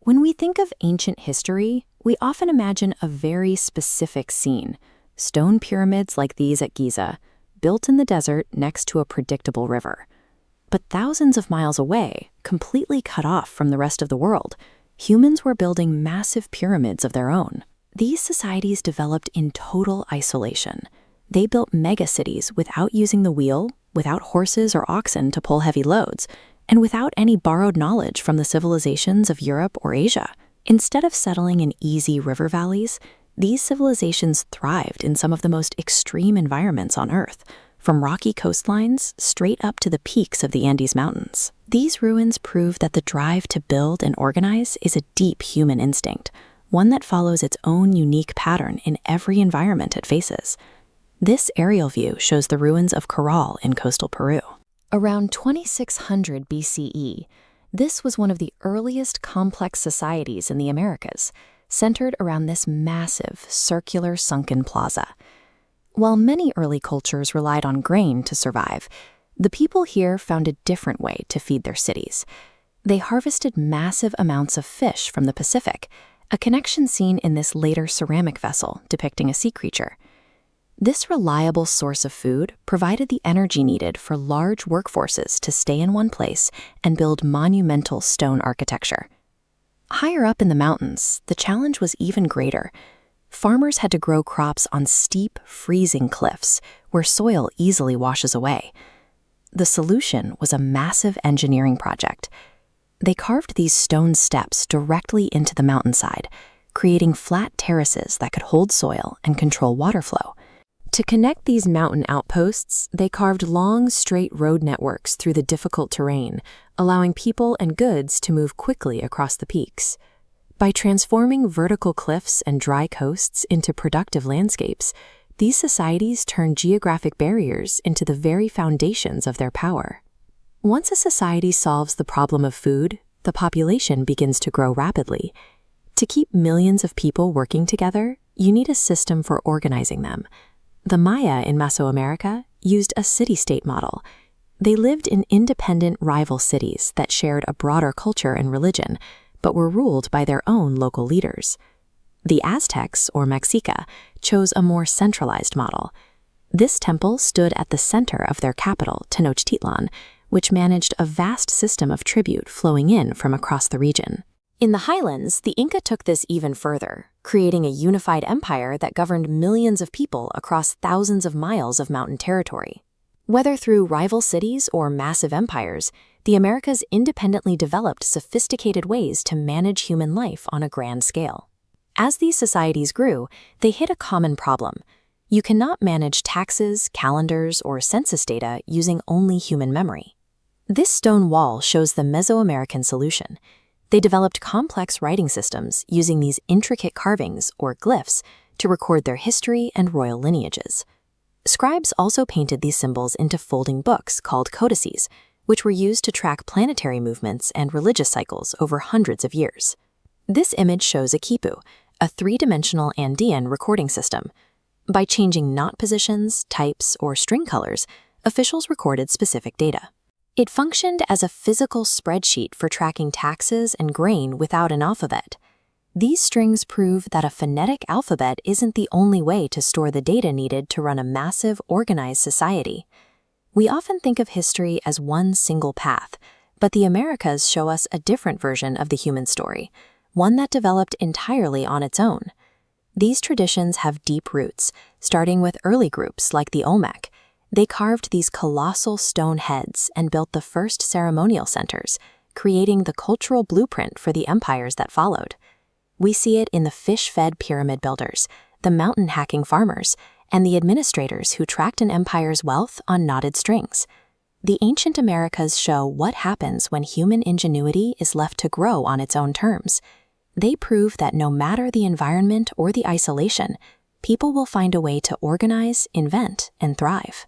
When we think of ancient history, we often imagine a very specific scene: stone pyramids like these at Giza, built in the desert next to a predictable river. But thousands of miles away, completely cut off from the rest of the world, humans were building massive pyramids of their own. These societies developed in total isolation. They built megacities without using the wheel, without horses or oxen to pull heavy loads, and without any borrowed knowledge from the civilizations of Europe or Asia. Instead of settling in easy river valleys, these civilizations thrived in some of the most extreme environments on Earth, from rocky coastlines straight up to the peaks of the Andes Mountains. These ruins prove that the drive to build and organize is a deep human instinct, one that follows its own unique pattern in every environment it faces. This aerial view shows the ruins of Caral in coastal Peru. Around 2600 BCE, this was one of the earliest complex societies in the Americas, centered around this massive, circular sunken plaza. While many early cultures relied on grain to survive, the people here found a different way to feed their cities. They harvested massive amounts of fish from the Pacific, a connection seen in this later ceramic vessel depicting a sea creature. This reliable source of food provided the energy needed for large workforces to stay in one place and build monumental stone architecture. Higher up in the mountains, the challenge was even greater. Farmers had to grow crops on steep, freezing cliffs where soil easily washes away. The solution was a massive engineering project. They carved these stone steps directly into the mountainside, creating flat terraces that could hold soil and control water flow. To connect these mountain outposts, they carved long, straight road networks through the difficult terrain, allowing people and goods to move quickly across the peaks. By transforming vertical cliffs and dry coasts into productive landscapes, these societies turned geographic barriers into the very foundations of their power. Once a society solves the problem of food, the population begins to grow rapidly. To keep millions of people working together, you need a system for organizing them. The Maya in Mesoamerica used a city-state model. They lived in independent rival cities that shared a broader culture and religion, but were ruled by their own local leaders. The Aztecs, or Mexica, chose a more centralized model. This temple stood at the center of their capital, Tenochtitlan, which managed a vast system of tribute flowing in from across the region. In the highlands, the Inca took this even further, creating a unified empire that governed millions of people across thousands of miles of mountain territory. Whether through rival cities or massive empires, the Americas independently developed sophisticated ways to manage human life on a grand scale. As these societies grew, they hit a common problem. You cannot manage taxes, calendars, or census data using only human memory. This stone wall shows the Mesoamerican solution. They developed complex writing systems using these intricate carvings, or glyphs, to record their history and royal lineages. Scribes also painted these symbols into folding books called codices, which were used to track planetary movements and religious cycles over hundreds of years. This image shows a quipu, a three-dimensional Andean recording system. By changing knot positions, types, or string colors, officials recorded specific data. It functioned as a physical spreadsheet for tracking taxes and grain without an alphabet. These strings prove that a phonetic alphabet isn't the only way to store the data needed to run a massive, organized society. We often think of history as one single path, but the Americas show us a different version of the human story, one that developed entirely on its own. These traditions have deep roots, starting with early groups like the Olmec. They carved these colossal stone heads and built the first ceremonial centers, creating the cultural blueprint for the empires that followed. We see it in the fish-fed pyramid builders, the mountain-hacking farmers, and the administrators who tracked an empire's wealth on knotted strings. The ancient Americas show what happens when human ingenuity is left to grow on its own terms. They prove that no matter the environment or the isolation, people will find a way to organize, invent, and thrive.